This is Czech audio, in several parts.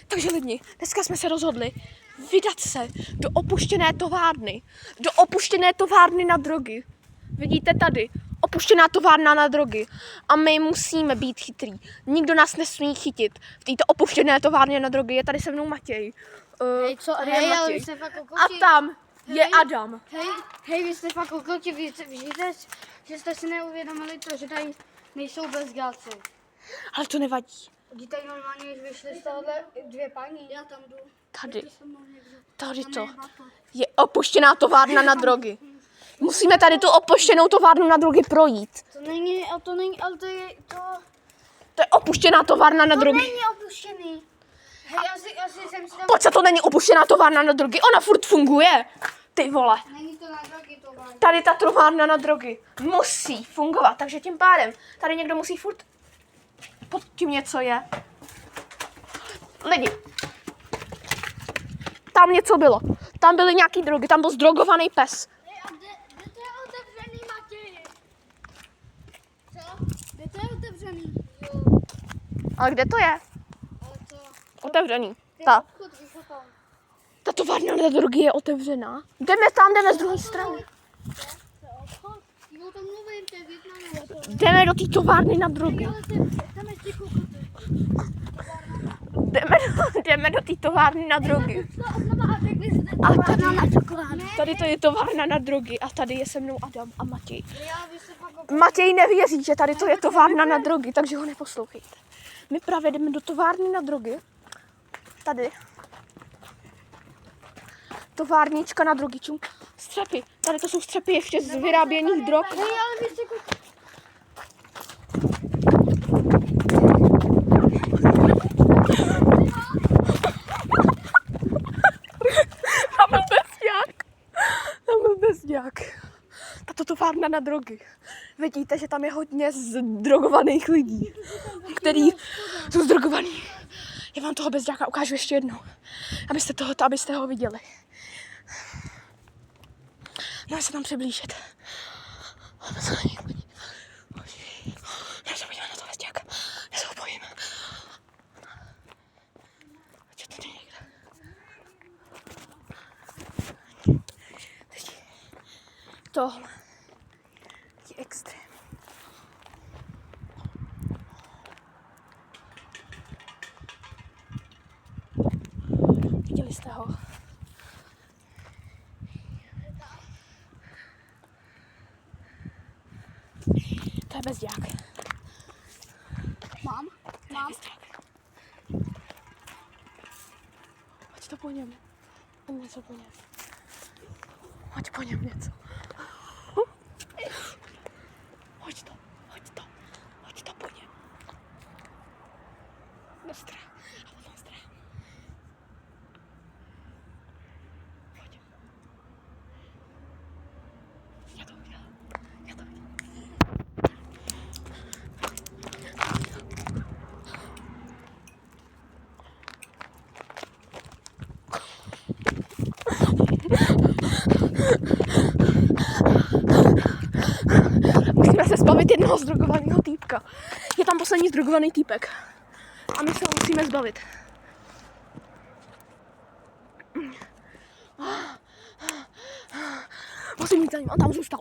Takže lidi, dneska jsme se rozhodli vydat se do opuštěné továrny. Do opuštěné továrny na drogy. Vidíte tady, opuštěná továrna na drogy. A my musíme být chytrý. Nikdo nás nesmí chytit. V této opuštěné továrně na drogy je tady se mnou Matěj. Hej, co? Tady je Hej, ale Matěj. vy jste fakt kokoti. A tam je Adam. Hej, vy jste fakt kokoti, víte, že jste si neuvědomili to, že tady nejsou bezgáci. Ale to nevadí. Oni tady normálně už vyšly z tohohle dvě paní. Já tam jdu. Tady to je opuštěná továrna na drogy. Musíme tady tu opuštěnou továrnu na drogy projít. To není, ale to je, To je opuštěná továrna na to drogy. není opuštěný. Hej, asi jsem si tam... Pojď, to není opuštěná továrna na drogy, ona furt funguje. Ty vole. Není to na drogy, to vám. Tady ta továrna na drogy musí fungovat, takže tím pádem tady někdo musí furt pod tím něco je. Lidi, tam něco bylo. Tam byly nějaký drogy, tam byl zdrogovaný pes. Hej, a kde to je otevřený, Matěj? Co? Kde to je otevřený? Jo. Ale kde to je? Ale co? Otevřený. Obchod, vychopal. Ta továrna na drogy je otevřená. Jdeme z druhé strany. To je obchod? Jo, tam mluvím, to je Vietnamu. Jdeme do té továrny na drogy. Ale tam ještě kokoty. Jdeme do té továrny na drogy. A továrna na čokoládu. Tady to je továrna na drogy a tady je se mnou Adam a Matěj. Já vy se fakt Matěj nevěří, že tady to je továrna na drogy, takže ho neposlouchejte. My právě jdeme do továrny na drogy. Tady. Továrnička na drogy. Čum. Střepy. Tady to jsou střepy ještě z vyráběných drog. hej, ale vy se koukejte. Tam byl bezďák. Tam byl bezďák. Tato továrna na drogy. Vidíte, že tam je hodně zdrogovaných lidí, který jsou zdrogovaní. Já vám toho bezďáka ukážu ještě jednou, abyste ho viděli. Jdeme se tam přiblížit. Já se podívám na toho bezďáka. Já se ho bojím. Co to někde? Tohle je extrém. Viděli jste ho? To je bezďák. Mám? Bezďák. Hoď to po něm. Něco po něm. Hoď po něm něco. Hoď to po něm. Nestrach. A potom strach. Hoď. Já to udělám. Musíme se zbavit jednoho zdrogovaného týpka. Je tam poslední zdrogovaný týpek. A my se ho musíme zbavit. Musím jít za ním, on tam zůstal.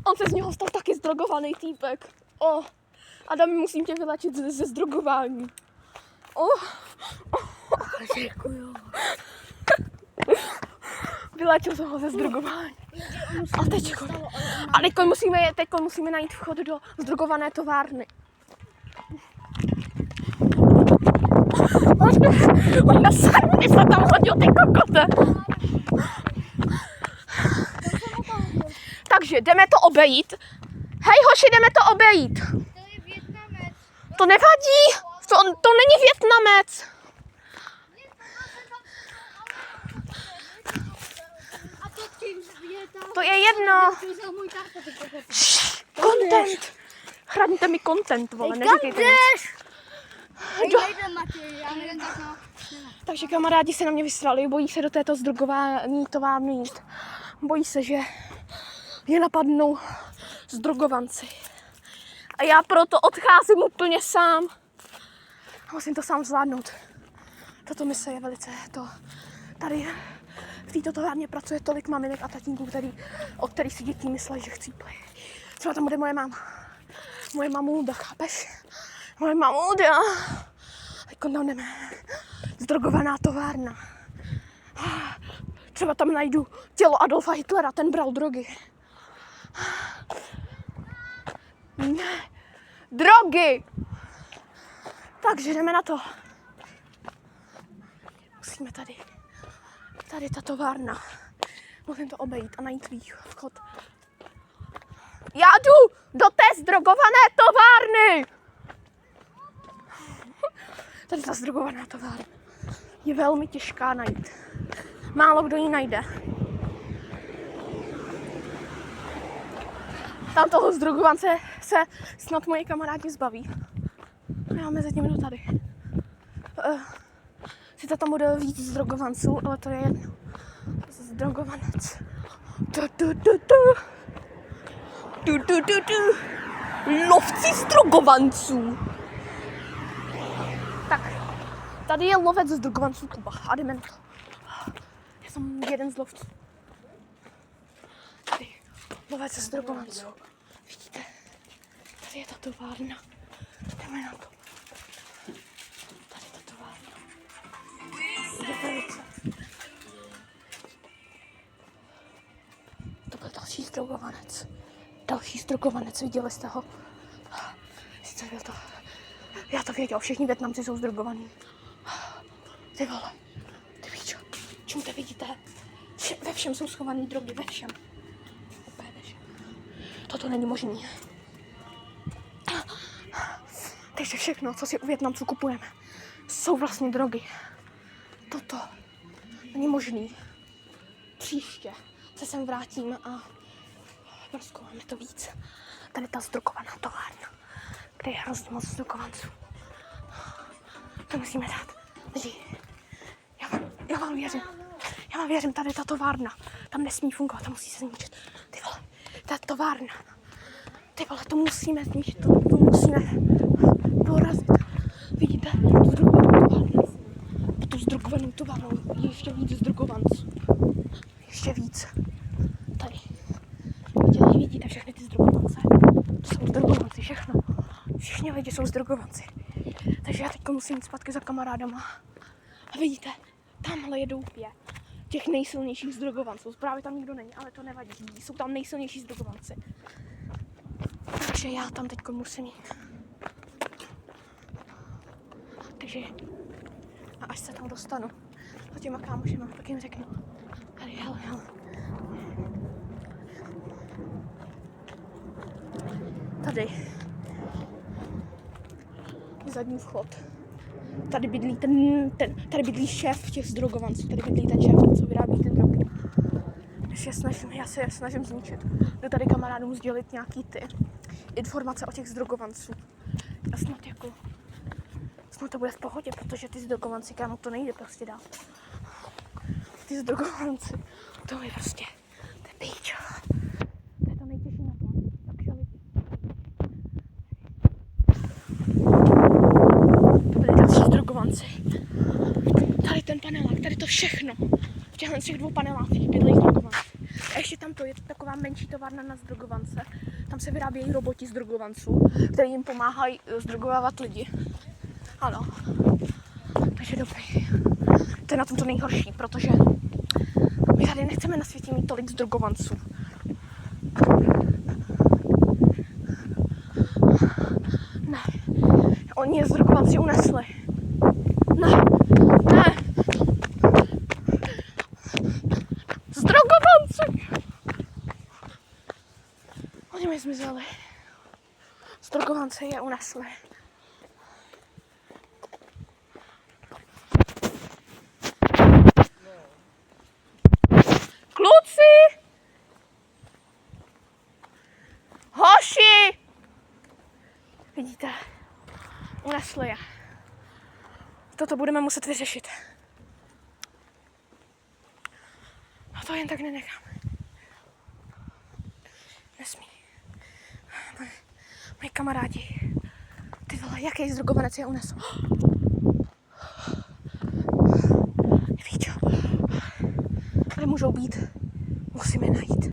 On se z něho stal taky zdrogovaný týpek. Adam, musím tě vylečit ze zdrogování. Děkuju. Vylečil jsem ho ze zdrogování. A teďko musíme najít vchod do zdrogované továrny. On nasarný se tam hodil, ty kokote. Takže jdeme to obejít. Hej hoši, jdeme to obejít. To je Vietnamec. To nevadí. To není Vietnamec. A to tím Vietnam. To je jedno. To vzal můj táta, ty kokoty. Content. Chraňte mi content, vole, neříkejte nic. Nejde, Matěj, já nevím tak no. Takže kamarádi se na mě vystrali, bojí se do této zdrogování továrny jít. Bojí se, že je napadnou zdrogovanci. A já proto odcházím úplně sám. Musím to sám zvládnout. Tato mise je velice to... Tady v této továrně pracuje tolik maminek a tatínků, o kterých si děti myslí, že chcípli. Třeba tam bude moje máma. Moje mamuda, chápeš? Moje mamuda. Teďko tam jdeme. Zdrogovaná továrna. Třeba tam najdu tělo Adolfa Hitlera, ten bral drogy. Drogy! Takže jdeme na to. Musíme tady. Tady ta továrna. Musím to obejít a najít vchod. Já jdu do té zdrogované továrny! Tady ta zdrogovaná továrna je velmi těžká najít. Málo kdo ji najde. Tam toho zdrogovance se snad moji kamarádi zbaví. Já mezi tím jdu tady. Sice tam bude víc zdrogovanců, ale to je jedno. Zdrogovanec. Lovci zdrogovanců. Tak, tady je lovec zdrogovanců Kuba. A jdeme na to. Já jsem jeden z lovců. Tady, lovec zdrogovanců. Vidíte? Tady je ta továrna. Jdeme na to. Tady je ta továrna. Je velice. To byl další zdrogovanec. Další zdrogovanec, viděli jste ho? Sice byl to... Já to věděl, všichni Vietnamci jsou zdrogovaní. Ty vole, ty píčo, čím to vidíte? Ve všem jsou schované drogy, ve všem. Úplně ve všem. Toto není možný. Takže všechno, co si u Vietnamců kupujeme, jsou vlastně drogy. Toto není možný. Příště se sem vrátím a rozkouváme to víc. Tady ta zdrogovaná továrna, kde je hrozně moc zdrogovanců. To musíme dát. Lidi, já vám věřím, tady ta továrna, tam nesmí fungovat, tam musí se zničit. Ty vole, ta továrna, ty vole, to musíme zničit, to musíme porazit. Vidíte, tu zdrogovanou továrnu. Po tu zdrogovanou továrnu je ještě víc zdrogovanců. Ještě víc. Tady. Vidíte všechny ty zdrogovance? To jsou zdrogovanci, všechno. Všichni lidi jsou zdrogovanci. Takže já teď musím jít zpátky za kamarádama. A vidíte, tamhle je doupě těch nejsilnějších zdrogovanců. Právě tam nikdo není, ale to nevadí. Jsou tam nejsilnější zdrogovanci. Takže já tam teď musím jít. Takže a až se tam dostanu za těma kámošema, tak jim řeknu. Hele. Tady je zadní vchod. Tady bydlí tady bydlí šéf těch zdrogovanců, tady bydlí ten šéf, co vyrábí ty drogy. Já se je snažím zničit. Jdu tady kamarádům sdělit nějaký ty informace o těch zdrogovanců. A snad to bude v pohodě, protože ty zdrogovanci, kámo, to nejde prostě dát. Ty zdrogovanci, to je prostě, to je píčo. To je to nejtěžší na tom. Takže lidi. Byli další zdrogovanci. Tady ten panelák, tady to všechno. V těchto těch dvou panelácích bydlejí zdrogovanci. A ještě tam to je taková menší továrna na zdrogovance. Tam se vyrábějí roboti zdrogovanců, kteří jim pomáhají zdrogovávat lidi. Ano. Takže dobrý. To je na tom to nejhorší, protože my tady nechceme na světě mít tolik zdrogovanců. Ne. Oni je zdrogovanci unesli. Ne. Zdrogovanci! Oni mi zmizeli. Zdrogovanci je unesli. Kluci! Hoši! Vidíte? Unesli je. Toto budeme muset vyřešit. A to jen tak nenechám. Nesmí. Moji kamarádi. Ty vole, jaký zdrogovanec je unesl. Neví čo. Kde můžou být? Musíme najít.